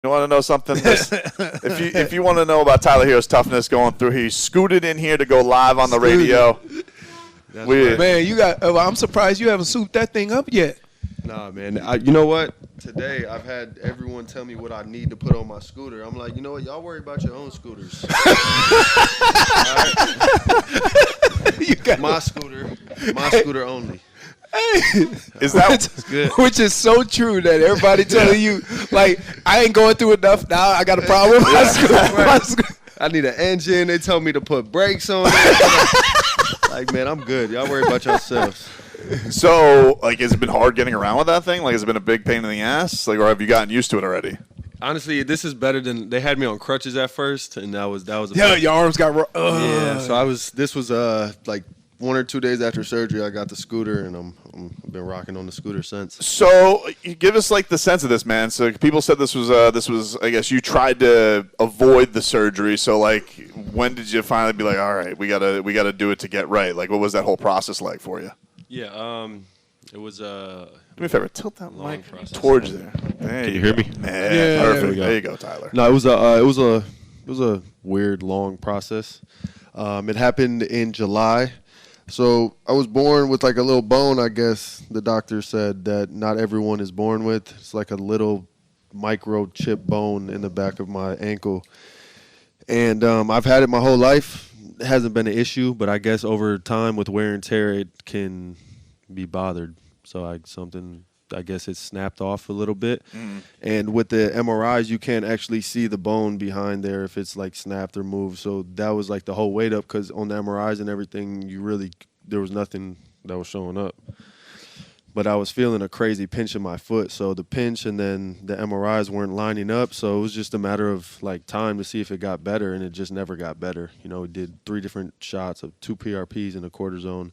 You want to know something? If you want to know about Tyler Herro's toughness going through, he scooted in here to go live on the radio. Man, I'm surprised you haven't souped that thing up yet. Nah, man. You know what? Today I've had everyone tell me what I need to put on my scooter. I'm like, you know what? Y'all worry about your own scooters. My scooter only. Hey, is that good? Which is so true that everybody telling you, like, I ain't going through enough now. I got a problem with my scooter. I need an engine. They tell me to put brakes on it. Like, man, I'm good. Y'all worry about yourselves. So, like, has it been hard getting around with that thing? Like, has it been a big pain in the ass? Like, or have you gotten used to it already? Honestly, this is better than they had me on crutches at first, and that was your arms got yeah. So this was like 1 or 2 days after surgery. I got the scooter, and I've been rocking on the scooter since. So, give us like the sense of this, man. So, people said this was I guess you tried to avoid the surgery. So, like, when did you finally be like, all right, we gotta do it to get right? Like, what was that whole process like for you? Yeah, it was Do me a favor, tilt that mic process. towards there. Can you hear me? Yeah, perfect. There you go, Tyler. No, it was a weird, long process. It happened in July. So I was born with like a little bone, I guess the doctor said that not everyone is born with. It's like a little microchip bone in the back of my ankle. And I've had it my whole life. It hasn't been an issue, but I guess over time with wear and tear, it can be bothered. So I guess it snapped off a little bit. Mm. And with the MRIs, you can't actually see the bone behind there if it's like snapped or moved. So that was like the whole weight up because on the MRIs and everything, there was nothing that was showing up. But I was feeling a crazy pinch in my foot. So the pinch and then the MRIs weren't lining up. So it was just a matter of like time to see if it got better. And it just never got better. You know, we did 3 different shots of 2 PRPs and a cortisone.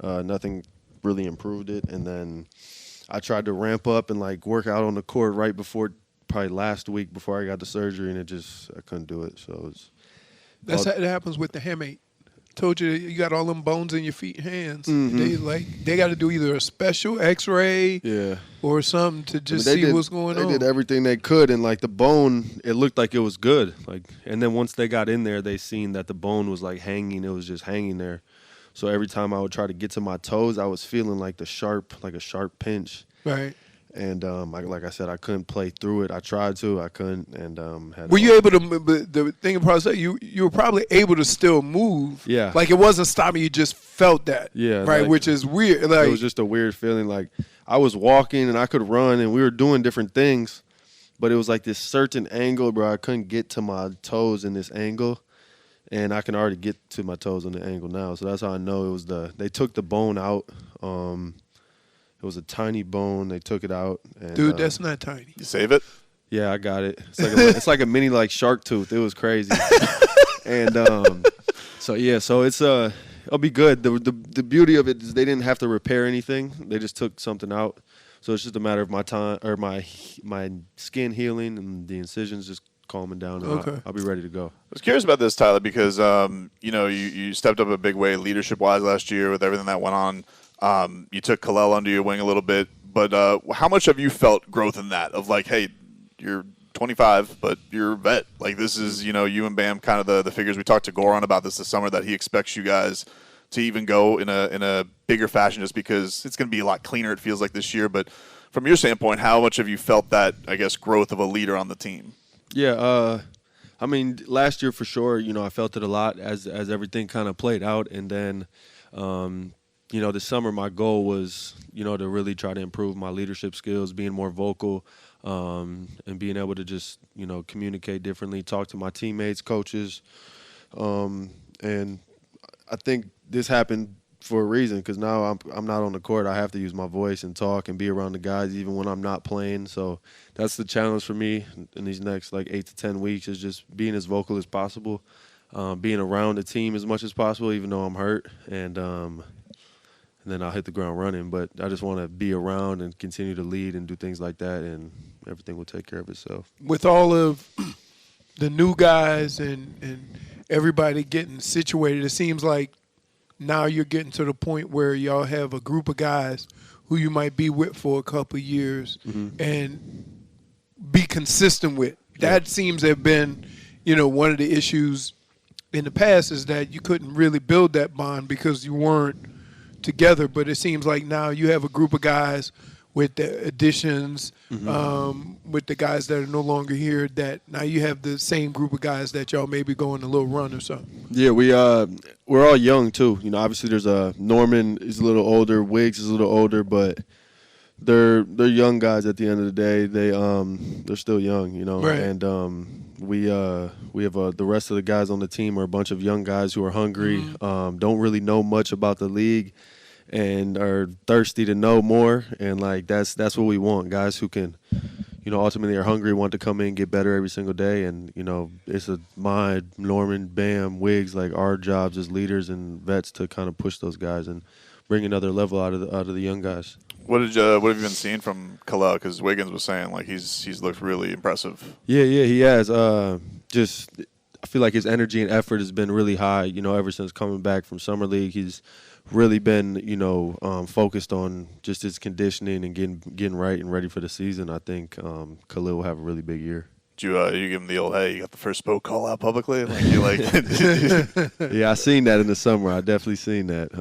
Nothing really improved it. And then I tried to ramp up and like work out on the court right before, probably last week before I got the surgery. And I couldn't do it. So that's how it happens with the hamate. Told you got all them bones in your feet and hands. Mm-hmm. They got to do either a special X-ray or something to just see what's going on. They did everything they could, and like the bone, it looked like it was good. Like, and then once they got in there, they seen that the bone was like hanging. It was just hanging there. So every time I would try to get to my toes, I was feeling like a sharp pinch. Right. And like I said, I couldn't play through it. I tried to, I couldn't. And were you able to? The thing about it, you were probably able to still move. Yeah. Like it wasn't stopping. You just felt that. Yeah. Right, like, which is weird. Like, it was just a weird feeling. Like I was walking and I could run and we were doing different things, but it was like this certain angle, bro. I couldn't get to my toes in this angle, and I can already get to my toes on the angle now. So that's how I know it was they took the bone out. It was a tiny bone. They took it out. And, dude, that's not tiny. You save it? Yeah, I got it. It's like a mini like shark tooth. It was crazy. And so it'll be good. The beauty of it is they didn't have to repair anything. They just took something out. So it's just a matter of my time or my skin healing and the incisions just calming down. And I'll be ready to go. I was curious about this, Tyler, because you stepped up a big way leadership-wise last year with everything that went on. You took Kalel under your wing a little bit, but how much have you felt growth in that? Of like, hey, you're 25, but you're a vet. Like this is, you and Bam, kind of the figures we talked to Goran about this summer that he expects you guys to even go in a bigger fashion, just because it's going to be a lot cleaner. It feels like this year. But from your standpoint, how much have you felt that, I guess, growth of a leader on the team? Yeah, I mean, last year for sure. I felt it a lot as everything kind of played out, and then. This summer my goal was, to really try to improve my leadership skills, being more vocal, and being able to just, communicate differently, talk to my teammates, coaches. And I think this happened for a reason because now I'm not on the court. I have to use my voice and talk and be around the guys even when I'm not playing. So that's the challenge for me in these next 8 to 10 weeks is just being as vocal as possible, being around the team as much as possible, even though I'm hurt. And then I'll hit the ground running. But I just want to be around and continue to lead and do things like that, and everything will take care of itself. With all of the new guys and everybody getting situated, it seems like now you're getting to the point where y'all have a group of guys who you might be with for a couple of years. Mm-hmm. And be consistent with. That seems to have been, one of the issues in the past is that you couldn't really build that bond because you weren't together. But it seems like now you have a group of guys with the additions, with the guys that are no longer here, that now you have the same group of guys that y'all maybe go on a little run or something. Yeah, we're all young too. Obviously there's Norman is a little older, Wiggs is a little older, but they're young guys at the end of the day. They're still young, Right. And we have the rest of the guys on the team are a bunch of young guys who are hungry, don't really know much about the league, and are thirsty to know more. And that's what we want, guys who can, ultimately are hungry, want to come in, get better every single day. And it's Norman, Bam, Wiggs, our jobs as leaders and vets to kind of push those guys and bring another level out of the young guys. What have you been seeing from Khalil? Because Wiggins was saying he's looked really impressive. Yeah, he has. I feel like his energy and effort has been really high. Ever since coming back from summer league, he's really been focused on just his conditioning and getting right and ready for the season. I think Khalil will have a really big year. Did you give him the old, hey, you got the first spoke call out publicly? Yeah, I seen that in the summer. I definitely seen that.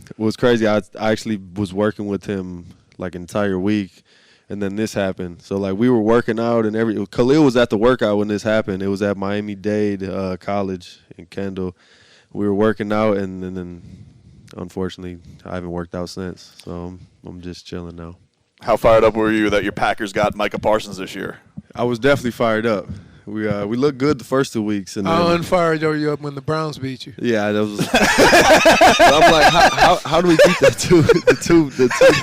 It was crazy. I actually was working with him an entire week, and then this happened. So we were working out, and Khalil was at the workout when this happened. It was at Miami-Dade College in Kendall. We were working out, and then unfortunately I haven't worked out since. So I'm just chilling now. How fired up were you that your Packers got Micah Parsons this year? I was definitely fired up. We looked good the first 2 weeks, and how unfired are you up when the Browns beat you? Yeah, that was. I'm like, how do we beat the two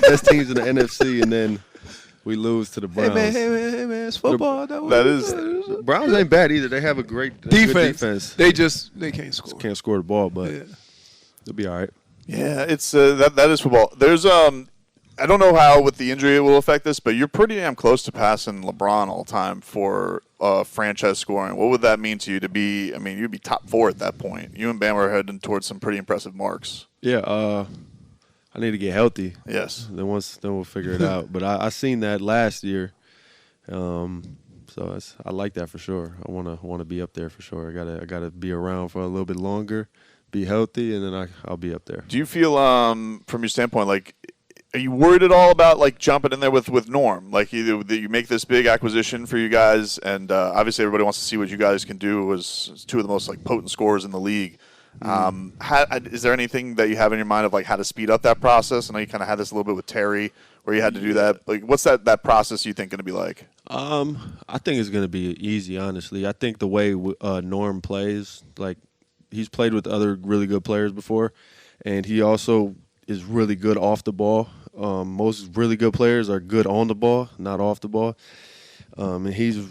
best teams in the NFC, and then we lose to the Browns? Hey man, it's football. Browns ain't bad either. They have a great defense. They can't score. Can't score the ball, but it'll be all right. Yeah, it's that is football. There's I don't know how with the injury it will affect this, but you're pretty damn close to passing LeBron all time for franchise scoring. What would that mean to you to be? I mean, you'd be top 4 at that point. You and Bam are heading towards some pretty impressive marks. Yeah, I need to get healthy. Yes. Then we'll figure it out. But I seen that last year, so I like that for sure. I want to be up there for sure. I gotta be around for a little bit longer, be healthy, and then I'll be up there. Do you feel from your standpoint are you worried at all about jumping in there with Norm? You make this big acquisition for you guys, and obviously everybody wants to see what you guys can do. It was 2 of the most potent scorers in the league. Is there anything that you have in your mind of how to speed up that process? I know you kind of had this a little bit with Terry, where you had to do that. What's that process you think going to be like? I think it's going to be easy. Honestly, I think the way Norm plays, he's played with other really good players before, and he also is really good off the ball. Most really good players are good on the ball, not off the ball. And he's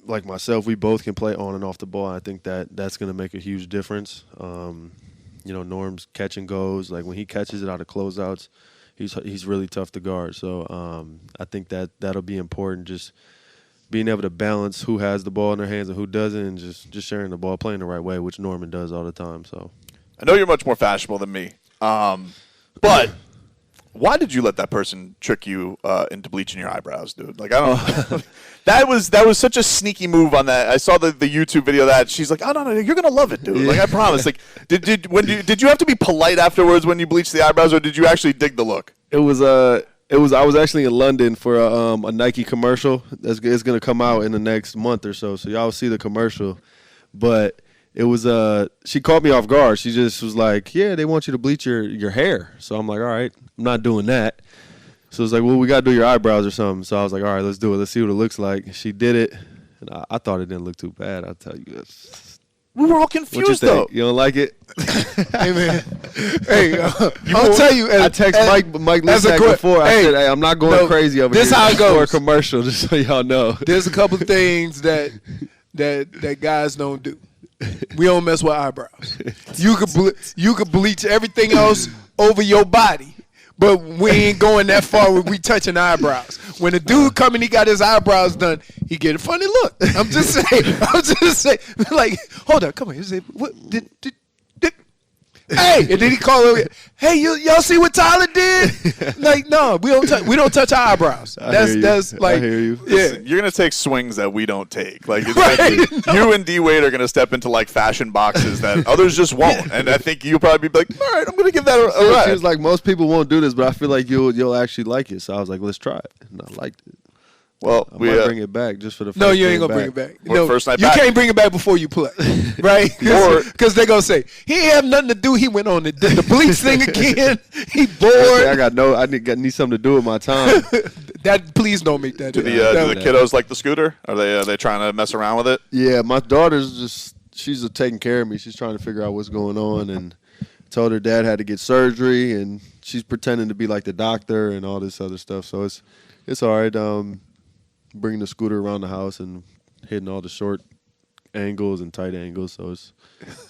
like myself. We both can play on and off the ball. I think that's going to make a huge difference. Norm's catch and goes. When he catches it out of closeouts, he's really tough to guard. So I think that'll be important. Just being able to balance who has the ball in their hands and who doesn't, and just sharing the ball, playing the right way, which Norman does all the time. So I know you're much more fashionable than me, but why did you let that person trick you into bleaching your eyebrows, dude? I don't. That was such a sneaky move on that. I saw the YouTube video of that. She's like, "Oh no, you're gonna love it, dude." I promise. Did you have to be polite afterwards when you bleached the eyebrows, or did you actually dig the look? It was I was actually in London for a Nike commercial that's gonna come out in the next month or so. So y'all will see the commercial, but. It was she caught me off guard. She just was like, "Yeah, they want you to bleach your hair." So I'm like, "All right, I'm not doing that." So it's like, "Well, we got to do your eyebrows or something." So I was like, "All right, let's do it. Let's see what it looks like." She did it, and I thought it didn't look too bad. I'll tell you. We were all confused, though. You don't like it? Hey, man. Hey, I'll tell you. I texted Mike Lisak before. I said, "Hey, I'm not going crazy over this here." This how it goes. For a commercial, just so y'all know. There's a couple of things that guys don't do. We don't mess with eyebrows. You could bleach everything else over your body, but we ain't going that far when we touching eyebrows. When a dude come and he got his eyebrows done, he get a funny look. I'm just saying. Hold on, come on. What did hey, and then he called over, hey, y'all see what Tyler did? Like, no, we don't touch our eyebrows. That's like, I hear you. Yeah. You're gonna take swings that we don't take. Like, it's Right. like you and D Wade are gonna step into like fashion boxes that others just won't. And I think you'll probably be like, all right, I'm gonna give that a It ride. seems like most people won't do this, but I feel like you'll actually like it. So I was like, let's try it, and I liked it. Well, I we might bring it back just for the first No, you ain't game gonna bring it back. Or No, first night you back. can't bring it back before you play, right? Or- Because they're gonna say he ain't have nothing to do. He went on the bleach thing again. He I bored. I need something to do with my time. That please don't make that. Do the kiddos like the scooter? Are they trying to mess around with it? Yeah, my daughter's she's taking care of me. She's trying to figure out what's going on, and told her dad had to get surgery, and she's pretending to be like the doctor and all this other stuff. So it's all right. Bringing the scooter around the house and hitting all the short angles and tight angles. So it's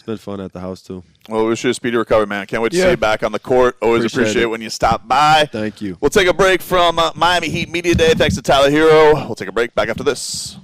been fun at the house too. Well, we wish you a speedy recovery, man. Can't wait to see Yeah. you back on the court. Always appreciate it when you stop by. Thank you. We'll take a break from Miami Heat Media Day. Thanks to Tyler Herro. We'll take a break back after this.